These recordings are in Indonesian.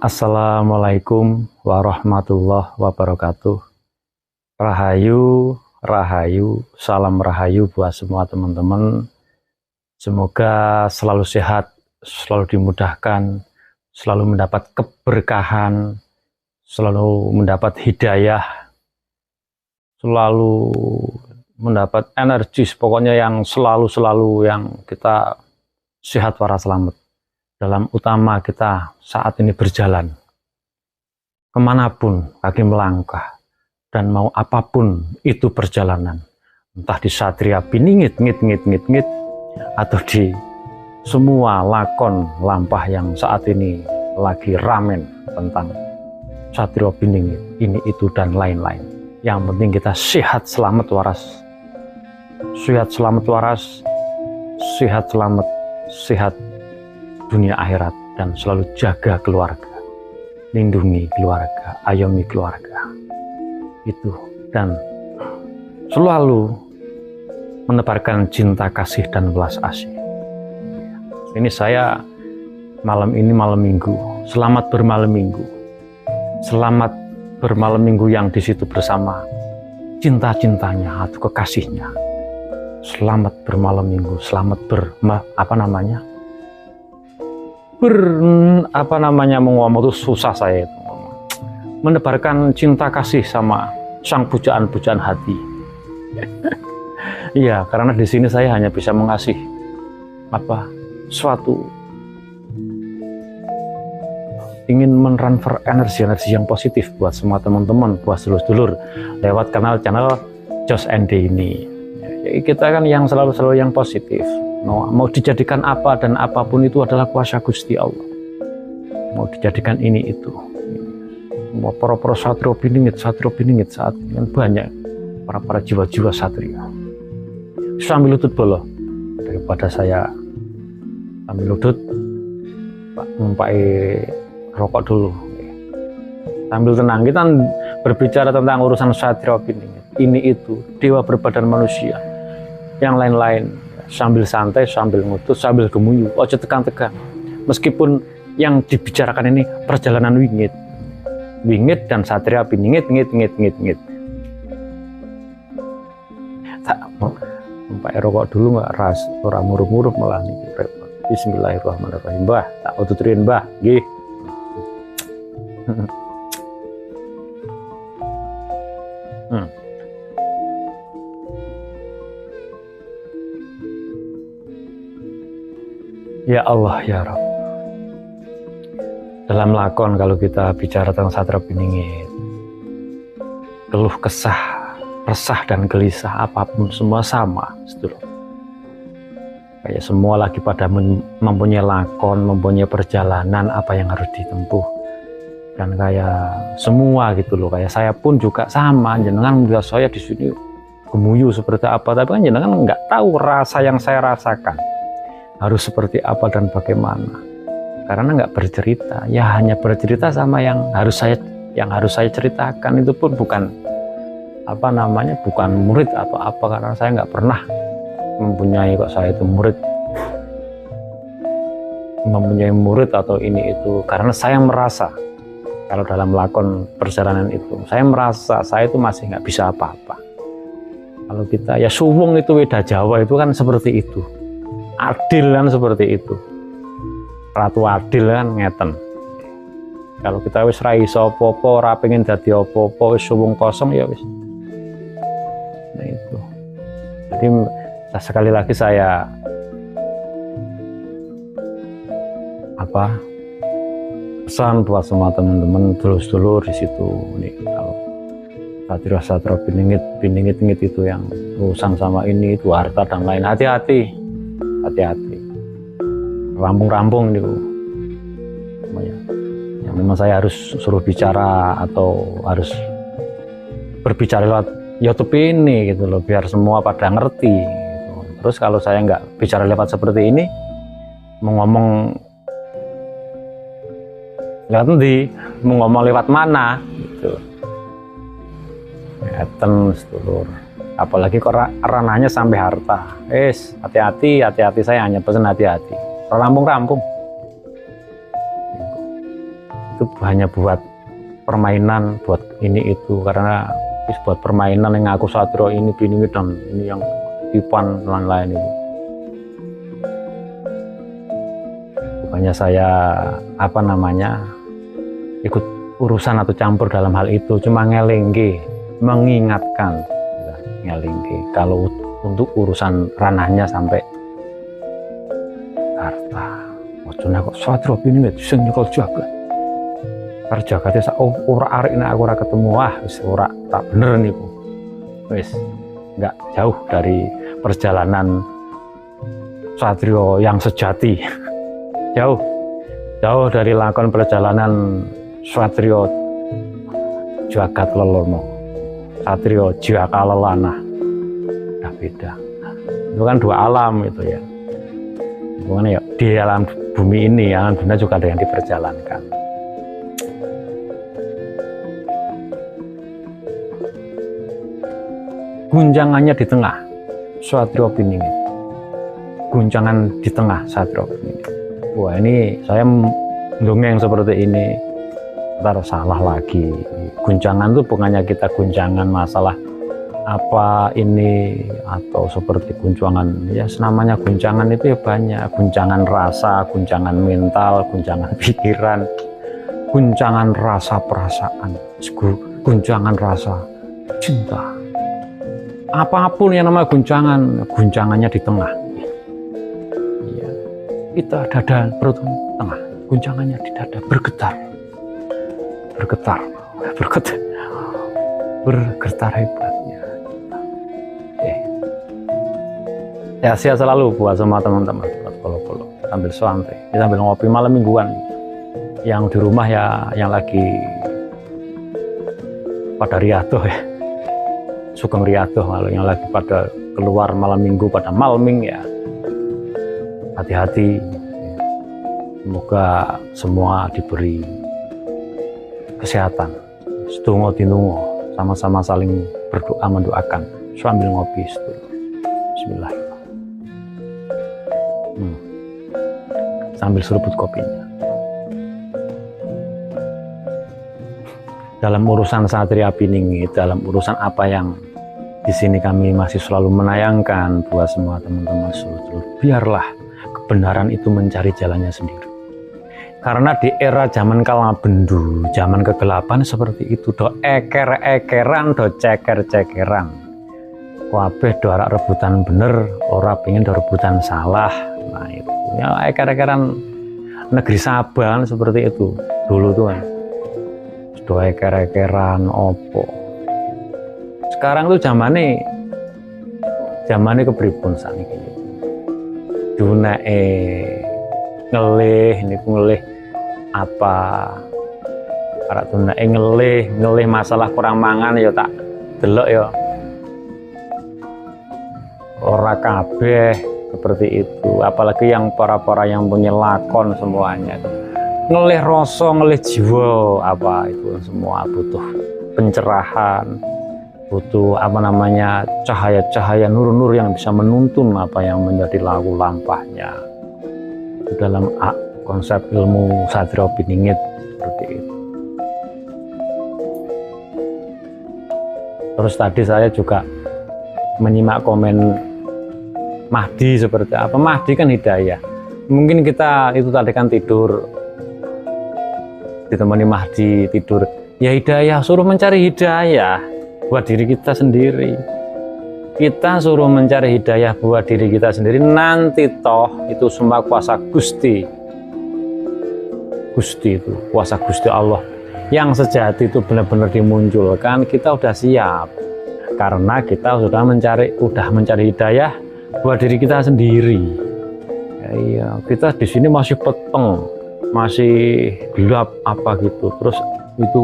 Assalamualaikum warahmatullahi wabarakatuh. Rahayu, rahayu, salam rahayu buat semua teman-teman. Semoga selalu sehat, selalu dimudahkan, selalu mendapat keberkahan, selalu mendapat hidayah, selalu mendapat energi, pokoknya yang selalu yang kita sehat waras selamat. Dalam utama kita saat ini berjalan, kemanapun kaki melangkah, dan mau apapun itu perjalanan, entah di Satria Piningit, ngit, atau di semua lakon lampah yang saat ini lagi ramen tentang Satria Piningit, ini, itu, dan lain-lain. Yang penting kita sehat, selamat, waras. Sehat, selamat, waras. Sehat, selamat, sehat dunia akhirat, dan selalu jaga keluarga, lindungi keluarga, ayomi keluarga itu, dan selalu menebarkan cinta kasih dan belas asih. Ini saya malam ini malam minggu, selamat bermalam minggu, selamat bermalam minggu yang di situ bersama cinta-cintanya atau kekasihnya. Selamat bermalam minggu, selamat mengomong itu susah saya itu. Menebarkan cinta kasih sama sang pujaan-pujaan hati. Iya, karena di sini saya hanya bisa mengasih suatu, ingin mentransfer energi yang positif buat semua teman-teman, buat sedulur-sedulur lewat channel Jos ND ini. Jadi kita kan yang selalu yang positif. Mau dijadikan apa dan apapun itu adalah kuasa Gusti Allah. Mau dijadikan ini itu. Mau para satria piningit saat ini kan banyak para jiwa-jiwa satria. Sambil lutut bolo, daripada saya sambil lutut, Pak numpai rokok dulu. Sambil tenang, kita berbicara tentang urusan satria piningit. Ini itu, dewa berbadan manusia. Yang lain-lain sambil santai, sambil ngutus, sambil gemuyu, ojo tegang-tegang. Meskipun yang dibicarakan ini perjalanan wingit dan satria piningit, ngit. Tak Pak rokok dulu nggak ras, orang muruh-muruh malah nih repot. Bismillahirrahmanirrahim, Mbah, tak uturin Mbah, gih. Ya Allah, ya Rabb. Dalam lakon kalau kita bicara tentang Satria Piningit, keluh kesah, resah dan gelisah apapun semua sama, sedulur. Kayak semua lagi pada mempunyai lakon, mempunyai perjalanan apa yang harus ditempuh. Dan kayak semua gitu loh, kayak saya pun juga sama, jenengan melihat saya di sini gemuyu seperti apa, tapi kan jenengan nggak tahu rasa yang saya rasakan harus seperti apa dan bagaimana, karena nggak bercerita, ya hanya bercerita sama yang harus saya ceritakan. Itu pun bukan bukan murid atau apa, karena saya nggak pernah mempunyai mempunyai murid atau ini itu, karena saya merasa kalau dalam lakon perjalanan itu saya merasa saya itu masih nggak bisa apa-apa. Kalau kita ya suwung itu Weda Jawa itu kan seperti itu. Adil kan seperti itu, Ratu Adil kan ngeten. Kalau kita wis ra iso apa-apa, ora pengen dadi apa-apa, wis suwung kosong ya wis. Nah itu. Jadi sekali lagi saya pesan buat semua teman-teman dulur-dulur di situ nih, kalau satria piningit itu yang urusan sama ini itu harta dan lain, hati-hati, rampung itu ya, memang saya harus suruh bicara atau harus berbicara lewat YouTube ini gitu loh, biar semua pada ngerti gitu. Terus kalau saya nggak bicara lewat seperti ini, mau ngomong lewat nanti, mau ngomong lewat mana gitu. Ngeten sedulur. Apalagi kok ranahnya sampai harta. Hati-hati, saya hanya pesan hati-hati. Rampung-rampung. itu hanya buat permainan, buat ini itu, karena buat permainan yang aku satrio ini dan ini yang Ipan lain-lain itu. Bukannya saya ikut urusan atau campur dalam hal itu, cuma ngelingke, mengingatkan, ngelingke kalau untuk urusan ranahnya sampai harta. Wajahnya kok satrio ini sing nyekel jagat. Karena jagatnya ora arek nek aku ora ketemu, wis ora tak bener niku. Wis enggak jauh dari perjalanan satrio yang sejati. jauh dari lakon perjalanan satrio jagat lelono, satrio jakalelana. Udah beda. Itu kan dua alam itu ya. Bukan ya di alam bumi ini, alam dunia juga ada yang diperjalankan. Guncangannya di tengah satrio piningit. Guncangan di tengah satrio piningit. Wah, ini saya mendongeng seperti ini ntar salah lagi. Guncangan itu bukannya kita guncangan masalah apa ini atau seperti guncangan ya, namanya guncangan itu ya banyak, guncangan rasa, guncangan mental, guncangan pikiran, guncangan rasa perasaan, guncangan rasa cinta, apapun yang namanya guncangan, guncangannya di tengah. Ya, kita dada perut tengah, guncangannya di dada bergetar hebatnya. Ya, sehat selalu buat semua teman-teman, buat polo-polo sambil santai, sambil ngopi malam mingguan. Yang di rumah ya, yang lagi pada riadoh ya, sugeng riadoh. Kalau yang lagi pada keluar malam minggu pada malming ya, hati-hati. Semoga semua diberi kesehatan. Sedonga dinungo, sama-sama saling berdoa mendoakan sambil ngopi. Bismillah. Sambil seruput kopinya. Dalam urusan Satria Piningit, dalam urusan apa yang di sini kami masih selalu menayangkan buat semua teman-teman seluruh, biarlah kebenaran itu mencari jalannya sendiri. Karena di era zaman kala bendu, zaman kegelapan seperti itu, do eker-ekeran, do ceker-cekeran. Kabeh do arak rebutan bener, ora pengen do rebutan salah. Nah itu ya, eker-ekeran negeri Sabang seperti itu dulu tuh kan, do eker-ekeran opo. Sekarang tuh zamane kepripun saniki. Dunake ngelih apa para tunake ngelih masalah kurang mangan ya tak delok ya ora kabeh seperti itu, apalagi yang para yang punya lakon semuanya ngelih rasa, ngelih jiwa, apa itu semua butuh pencerahan, butuh cahaya-cahaya nur-nur yang bisa menuntun apa yang menjadi lagu lampahnya dalam konsep ilmu Satrio Piningit seperti itu. Terus tadi saya juga menyimak komen Mahdi seperti apa. Mahdi kan hidayah. Mungkin kita itu tadi kan tidur, ditemani Mahdi tidur. Ya hidayah, suruh mencari hidayah buat diri kita sendiri. Kita suruh mencari hidayah buat diri kita sendiri. Nanti toh itu semua kuasa Gusti. Gusti itu kuasa Gusti Allah yang sejati itu benar-benar dimunculkan. Kita udah siap karena kita sudah mencari hidayah buat diri kita sendiri. Ya, iya, kita di sini masih peteng, masih gelap apa gitu. Terus itu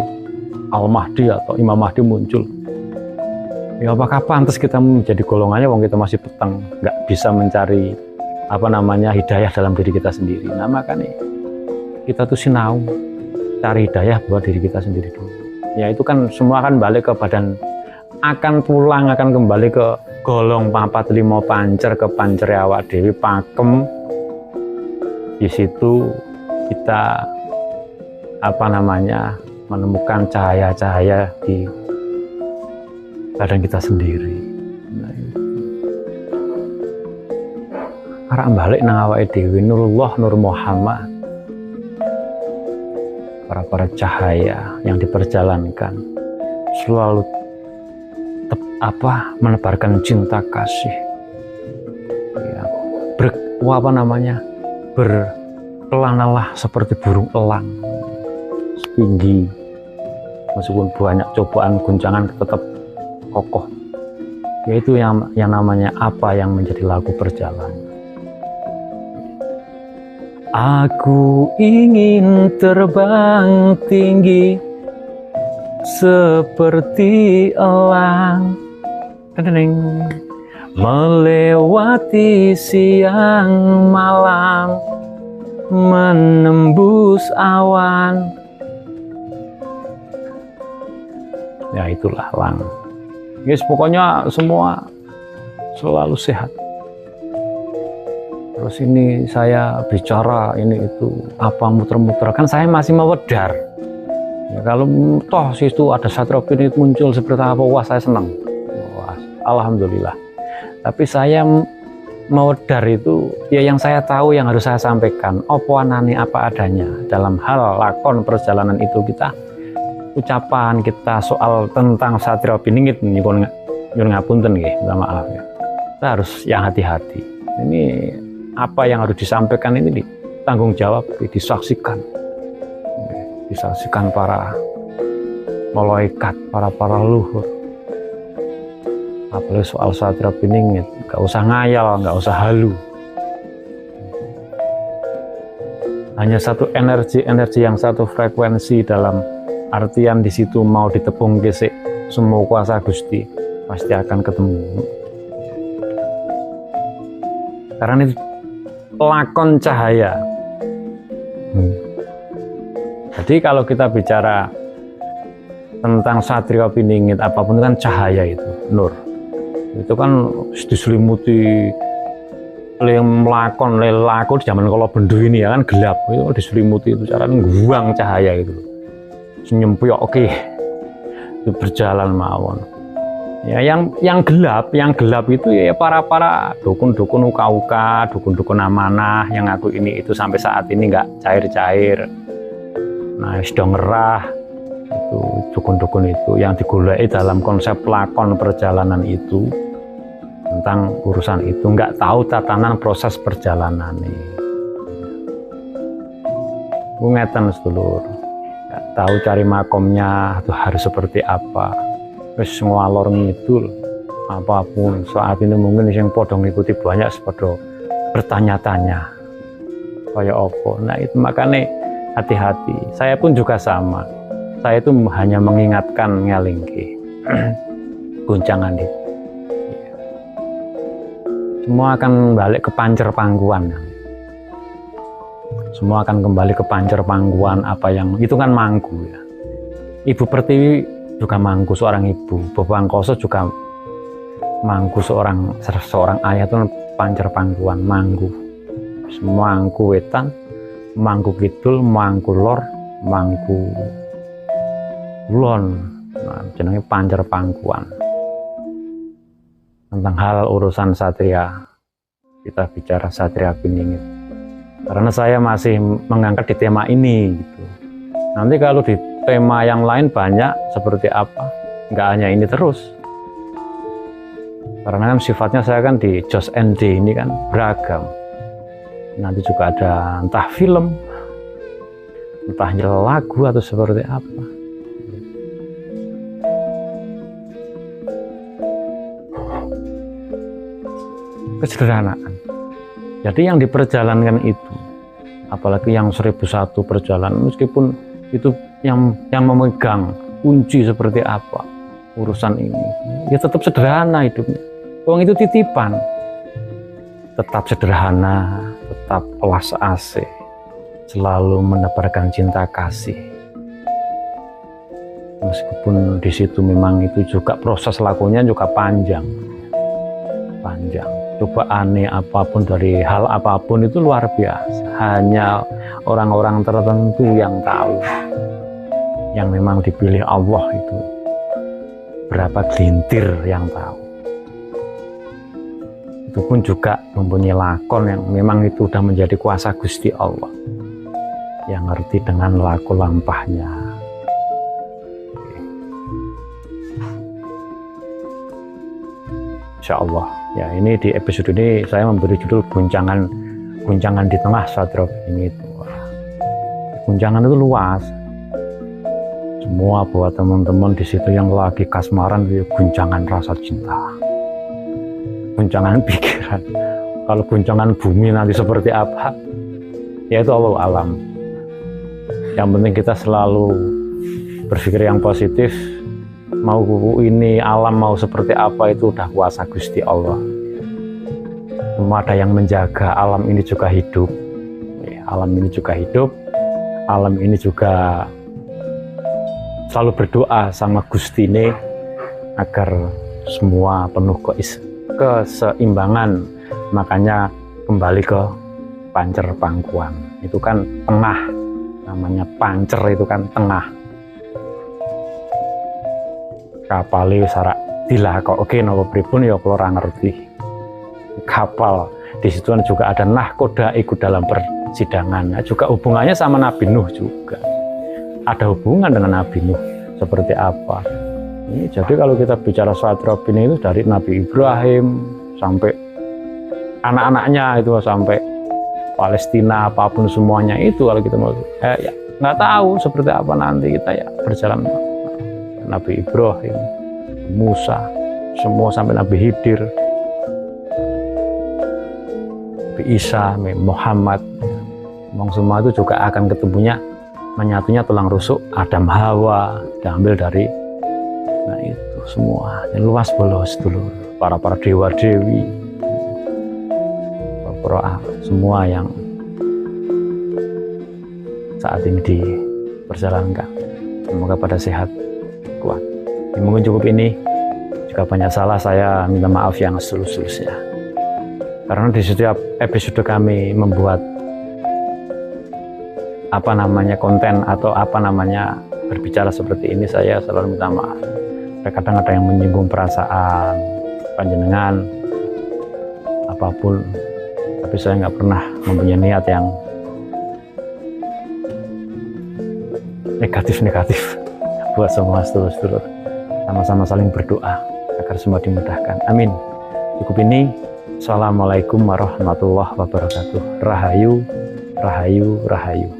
Al-Mahdi atau Imam Mahdi muncul. Ya apakah pantas kita menjadi golongannya wong kita masih peteng, nggak bisa mencari hidayah dalam diri kita sendiri. Nah makanya kita tuh sinau cari hidayah buat diri kita sendiri dulu. Ya itu kan semua akan balik ke badan, akan kembali ke golong 4, 5 pancer, ke pancer awak dewi pakem. Di situ kita menemukan cahaya-cahaya di badan kita sendiri. Nah, itu. Arek balik nang awake dhewe, Nurullah Nur Muhammad, para cahaya yang diperjalankan selalu menebarkan cinta kasih, ya, berkelanalah seperti burung elang, tinggi, meskipun banyak cobaan guncangan tetap kokoh. Yaitu yang namanya apa yang menjadi lagu perjalanan. Aku ingin terbang tinggi seperti elang, melewati siang malam, menembus awan. Ya itulah elang. Guys, pokoknya semua selalu sehat. Terus ini saya bicara ini itu apa muter-muter, kan saya masih mewedar. Ya, kalau toh situ ada Satrio Piningit muncul seperti apa, wah saya senang. Wah, alhamdulillah. Tapi saya mewedar itu ya yang saya tahu, yang harus saya sampaikan. Opo anane apa adanya dalam hal lakon perjalanan itu, kita ucapan kita soal tentang Satrio Piningit nyuwun ngapunten nggih, minta maaf ya. Kita harus yang hati-hati. Ini apa yang harus disampaikan ini ditanggung jawab, disaksikan para malaikat, para luhur. Apalagi soal Satrio Piningit, nggak usah ngayal, nggak usah halu. Hanya satu energi yang satu frekuensi, dalam artian di situ mau ditepung gesek semua kuasa Gusti pasti akan ketemu. Karena itu lakon cahaya. Jadi kalau kita bicara tentang Satrio Piningit, apapun itu kan cahaya, itu nur. Itu kan diselimuti melakon di zaman kalau bendu ini ya kan gelap, itu diselimuti itu caranya guang cahaya itu. Senyum puyok oke. Itu berjalan mawon. Ya, yang gelap itu ya para dukun-dukun uka-uka, dukun-dukun amanah yang aku ini itu sampai saat ini nggak cair-cair. Nah, sudah ngerah itu dukun-dukun itu yang digoleki dalam konsep lakon perjalanan itu, tentang urusan itu nggak tahu tatanan proses perjalanan ini. Ngeten sedulur, nggak tahu cari makomnya itu harus seperti apa. Wis ngalor ngidul apapun saat ini, mungkin yang podong ikuti banyak sepodo bertanya-tanya kayak opo. Nah itu makanya hati-hati. Saya pun juga sama. Saya itu hanya mengingatkan ngelingki guncangan itu. Semua akan balik ke pancer pangkuan. Semua akan kembali ke pancer pangkuan, apa yang itu kan mangku ya. Ibu Pertiwi juga mangku, seorang ibu. Bapak Angkoso juga mangku, seorang ayah itu pancer pangkuan, mangku. Semua mangku wetan, mangku kidul, mangku lor, mangku kulon. Nah, jenenge pancer pangkuan. Tentang hal urusan satria, kita bicara Satrio Piningit. Karena saya masih mengangkat di tema ini gitu. Nanti kalau di tema yang lain banyak seperti apa, nggak hanya ini terus. Karena kan sifatnya saya kan di Jos ND ini kan beragam. Nanti juga ada entah film, entah lagu atau seperti apa. Kesederhanaan. Jadi yang diperjalankan itu, apalagi yang 1001 perjalanan, meskipun itu yang memegang kunci seperti apa urusan ini, ya tetap sederhana hidupnya. Uang itu titipan, tetap sederhana, tetap welas asih, selalu menebarkan cinta kasih. Meskipun di situ memang itu juga proses lakunya juga panjang. cobaan apapun, dari hal apapun itu luar biasa. Hanya orang-orang tertentu yang tahu, yang memang dipilih Allah itu. Berapa gelintir yang tahu. Itu pun juga mempunyai lakon yang memang itu sudah menjadi kuasa Gusti Allah, yang ngerti dengan laku lampahnya. Insya Allah ya, ini di episode ini saya memberi judul guncangan di tengah Sadra ini. Guncangan itu luas, semua buat teman-teman di situ yang lagi kasmaran, itu guncangan rasa cinta, guncangan pikiran. Kalau guncangan bumi nanti seperti apa, ya itu Allah alam. Yang penting kita selalu berpikir yang positif. Mau ini alam mau seperti apa, itu udah kuasa Gusti Allah. Semua ada yang menjaga alam ini juga hidup. Alam ini juga hidup. Alam ini juga selalu berdoa sama Gusti ini agar semua penuh keseimbangan. Makanya kembali ke pancer pangkuan. Itu kan tengah. Namanya pancer itu kan tengah. Kapal sarak dilakok oke nopo pripun ya kula ora ngerti. Kapal di situ juga ada nahkoda ikut dalam persidangan. Nah, juga hubungannya sama Nabi Nuh juga. Ada hubungan dengan Nabi Nuh seperti apa? Ini jadi kalau kita bicara Sadra ini itu dari Nabi Ibrahim sampai anak-anaknya itu, sampai Palestina, apapun semuanya itu, kalau kita mau ya nggak tahu seperti apa nanti kita ya berjalan. Nabi Ibrahim, Musa, semua sampai Nabi Khidir, Nabi Isa, Muhammad, semua itu juga akan ketemunya menyatunya tulang rusuk Adam Hawa, diambil dari, nah itu semua yang luas bolos dulu, para dewa dewi, semua yang saat ini diperjalankan. Semoga pada sehat, kuat. Ya, mungkin cukup ini. Jika banyak salah, saya minta maaf yang setulus-tulusnya. Karena di setiap episode kami membuat konten atau berbicara seperti ini, saya selalu minta maaf. Kadang ada yang menyinggung perasaan panjenengan apapun, tapi saya nggak pernah mempunyai niat yang negatif buat semua sedulur-sedulur. Sama-sama saling berdoa agar semua dimudahkan. Amin. Cukup ini. Assalamualaikum warahmatullahi wabarakatuh. Rahayu, rahayu, rahayu.